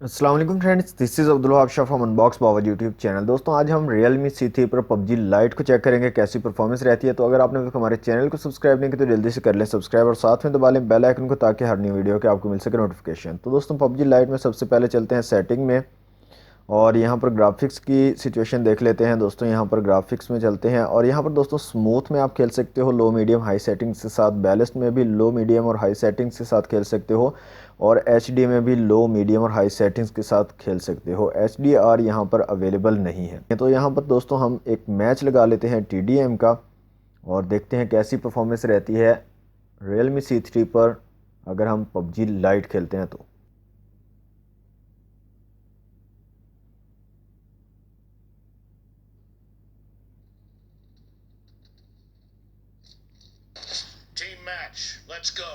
अस्सलाम वालेकुम friends, this is Abdul Wahab Shah from Unbox Bawaji YouTube channel. दोस्तों आज हम realme C3 पर PUBG लाइट को चेक करेंगे कैसी परफॉर्मेंस रहती है। तो अगर आपने अभी तक हमारे चैनल को सब्सक्राइब नहीं किया तो जल्दी से कर लें सब्सक्राइब और साथ में दबा लें बेल आइकन को ताकि हर न्यू वीडियो के आपको मिल सके नोटिफिकेशन। तो दोस्तों PUBG लाइट में सबसे पहले चलते हैं सेटिंग में और यहाँ पर ग्राफिक्स की सिचुएशन देख लेते हैं। दोस्तों यहाँ पर ग्राफिक्स में चलते हैं और यहाँ पर दोस्तों स्मूथ में आप खेल सकते हो, लो मीडियम हाई सेटिंग्स के साथ। बैलेंस्ड में भी लो मीडियम और हाई सेटिंग्स के साथ खेल सकते हो और एचडी में भी लो मीडियम और हाई सेटिंग्स के साथ खेल सकते हो। एचडीआर यहाँ पर अवेलेबल नहीं है। तो यहाँ पर दोस्तों हम एक मैच लगा लेते हैं टीडीएम का और देखते हैं कैसी परफॉर्मेंस रहती है Realme C3 पर अगर हम PUBG लाइट खेलते हैं तो। Team match, let's go.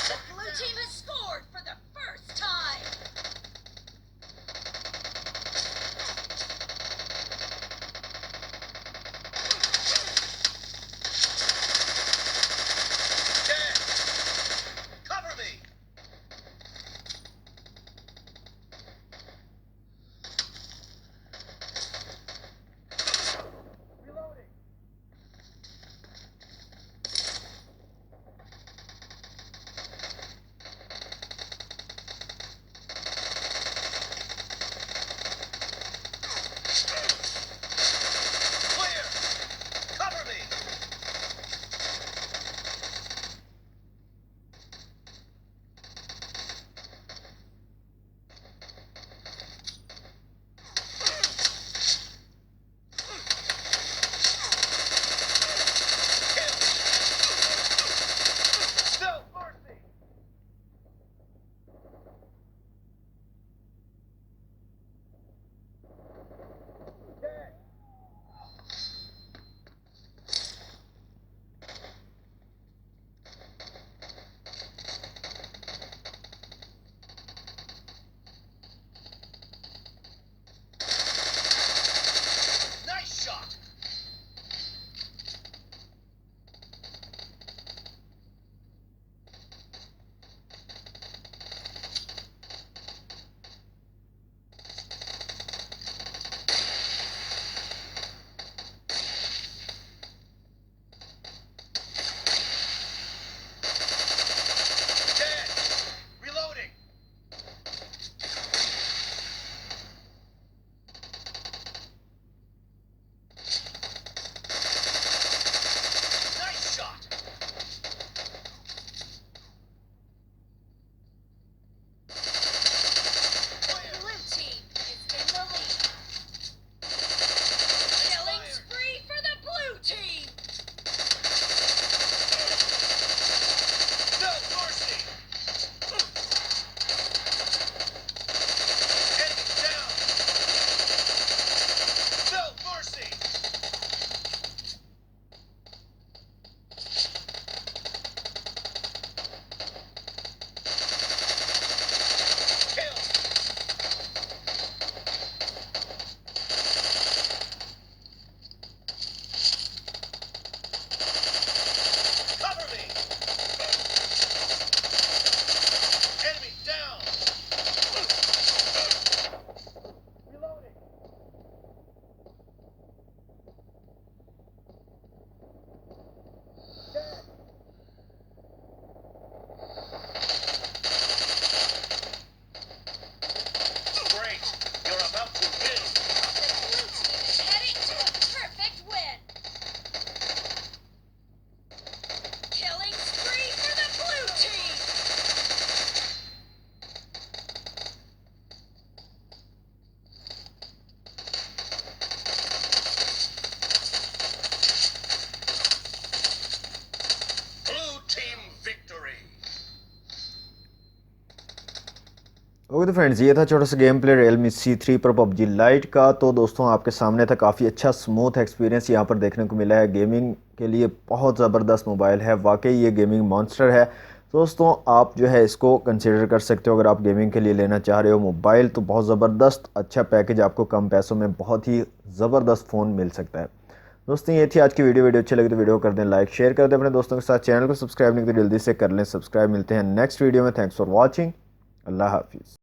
The blue team has scored for the first time. Dead. Cover me. Reloading. Clear. Cover me. Kill. No mercy. Dead. Nice shot. Dead. Reloading. Nice shot. The blue team is in the lead. Killing spree for the blue team. No mercy. Enemy down. No mercy. Kill. Cover me. Enemy down. Reloading. Dead. Great. You're about to win. The blue team is heading to a perfect win. Killing spree for the blue team. Blue team victory. Okay तो friends, ये था छोटा सा game play Realme C3 पर PUBG light का। तो दोस्तों आपके सामने था, काफ़ी अच्छा स्मूथ एक्सपीरियंस यहाँ पर देखने को मिला है। गेमिंग के लिए बहुत ज़बरदस्त मोबाइल है, वाकई ये गेमिंग मॉन्स्टर है। दोस्तों आप जो है इसको कंसिडर कर सकते हो अगर आप गेमिंग के लिए लेना चाह रहे हो मोबाइल, तो बहुत ज़बरदस्त अच्छा पैकेज, आपको कम पैसों में बहुत ही ज़बरदस्त फ़ोन मिल सकता है। दोस्तों ये थी आज की वीडियो अच्छी लगी तो वीडियो कर दें लाइक, शेयर कर दें अपने दोस्तों के साथ, चैनल को सब्सक्राइब नहीं तो जल्दी से कर लें सब्सक्राइब। मिलते हैं नेक्स्ट वीडियो में। Thanks for watching. अल्लाह हाफिज़।